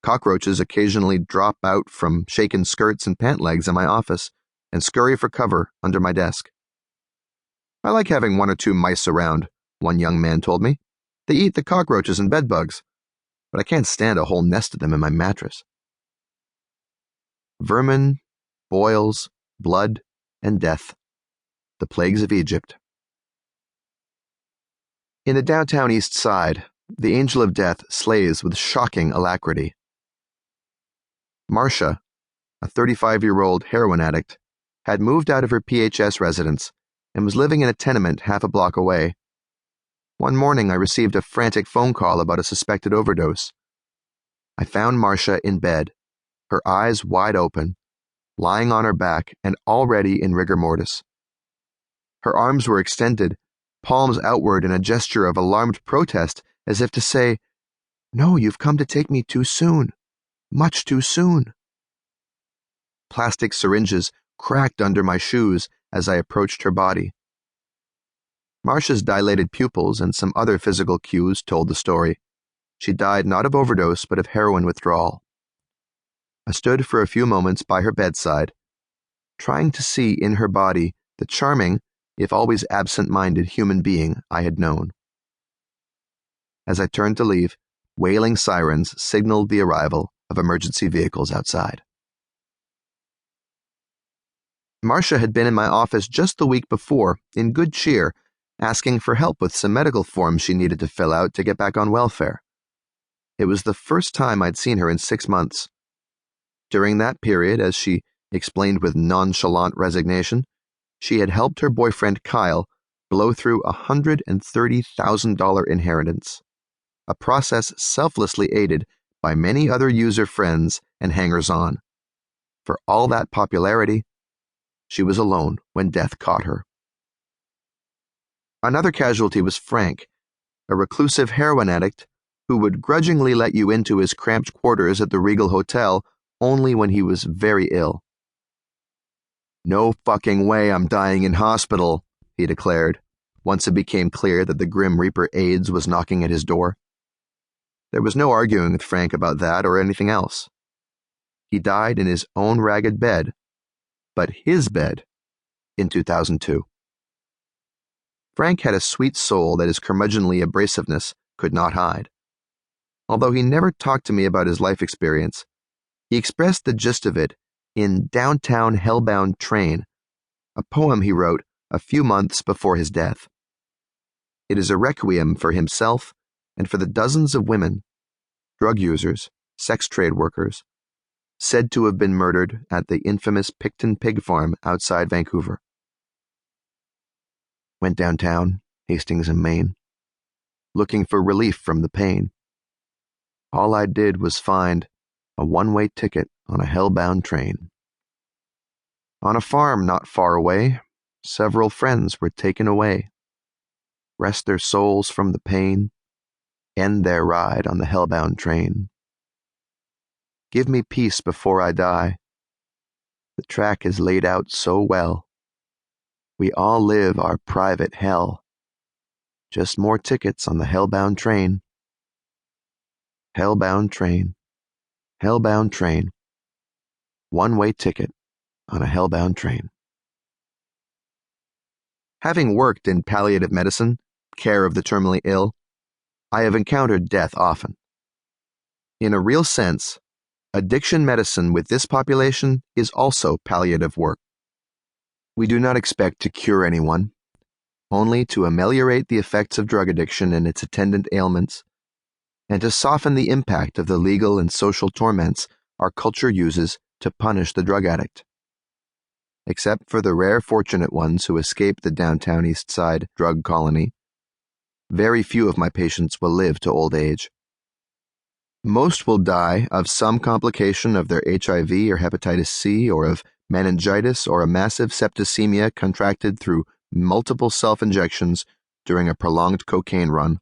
Cockroaches occasionally drop out from shaken skirts and pant legs in my office and scurry for cover under my desk. I like having 1 or 2 mice around, one young man told me. They eat the cockroaches and bedbugs, but I can't stand a whole nest of them in my mattress. Vermin, boils, blood, and death. The plagues of Egypt. In the downtown Eastside, the angel of death slays with shocking alacrity. Marcia, a 35-year-old heroin addict, had moved out of her PHS residence and was living in a tenement half a block away. One morning, I received a frantic phone call about a suspected overdose. I found Marcia in bed, her eyes wide open, lying on her back and already in rigor mortis. Her arms were extended, palms outward in a gesture of alarmed protest, as if to say, "No, you've come to take me too soon. Much too soon." Plastic syringes cracked under my shoes as I approached her body. Marcia's dilated pupils and some other physical cues told the story. She died not of overdose but of heroin withdrawal. I stood for a few moments by her bedside, trying to see in her body the charming, if always absent-minded human being I had known. As I turned to leave, wailing sirens signaled the arrival of emergency vehicles outside. Marcia had been in my office just the week before, in good cheer, asking for help with some medical forms she needed to fill out to get back on welfare. It was the first time I'd seen her in 6 months. During that period, as she explained with nonchalant resignation, she had helped her boyfriend Kyle blow through a $130,000 inheritance, a process selflessly aided by many other user friends and hangers-on. For all that popularity, she was alone when death caught her. Another casualty was Frank, a reclusive heroin addict who would grudgingly let you into his cramped quarters at the Regal Hotel only when he was very ill. "No fucking way I'm dying in hospital," he declared, once it became clear that the Grim Reaper AIDS was knocking at his door. There was no arguing with Frank about that or anything else. He died in his own ragged bed, but his bed, in 2002. Frank had a sweet soul that his curmudgeonly abrasiveness could not hide. Although he never talked to me about his life experience, he expressed the gist of it in Downtown Hellbound Train, a poem he wrote a few months before his death. It is a requiem for himself and for the dozens of women, drug users, sex trade workers, said to have been murdered at the infamous Picton Pig Farm outside Vancouver. Went downtown, Hastings and Maine, looking for relief from the pain. All I did was find a one-way ticket on a hellbound train. On a farm not far away, several friends were taken away. Rest their souls from the pain, end their ride on the hellbound train. Give me peace before I die. The track is laid out so well. We all live our private hell. Just more tickets on the hellbound train. Hellbound train. Hellbound train. One-way ticket on a hellbound train. Having worked in palliative medicine, care of the terminally ill, I have encountered death often. In a real sense, addiction medicine with this population is also palliative work. We do not expect to cure anyone, only to ameliorate the effects of drug addiction and its attendant ailments, and to soften the impact of the legal and social torments our culture uses to punish the drug addict. Except for the rare fortunate ones who escape the downtown Eastside drug colony, very few of my patients will live to old age. Most will die of some complication of their HIV or hepatitis C, or of meningitis or a massive septicemia contracted through multiple self-injections during a prolonged cocaine run.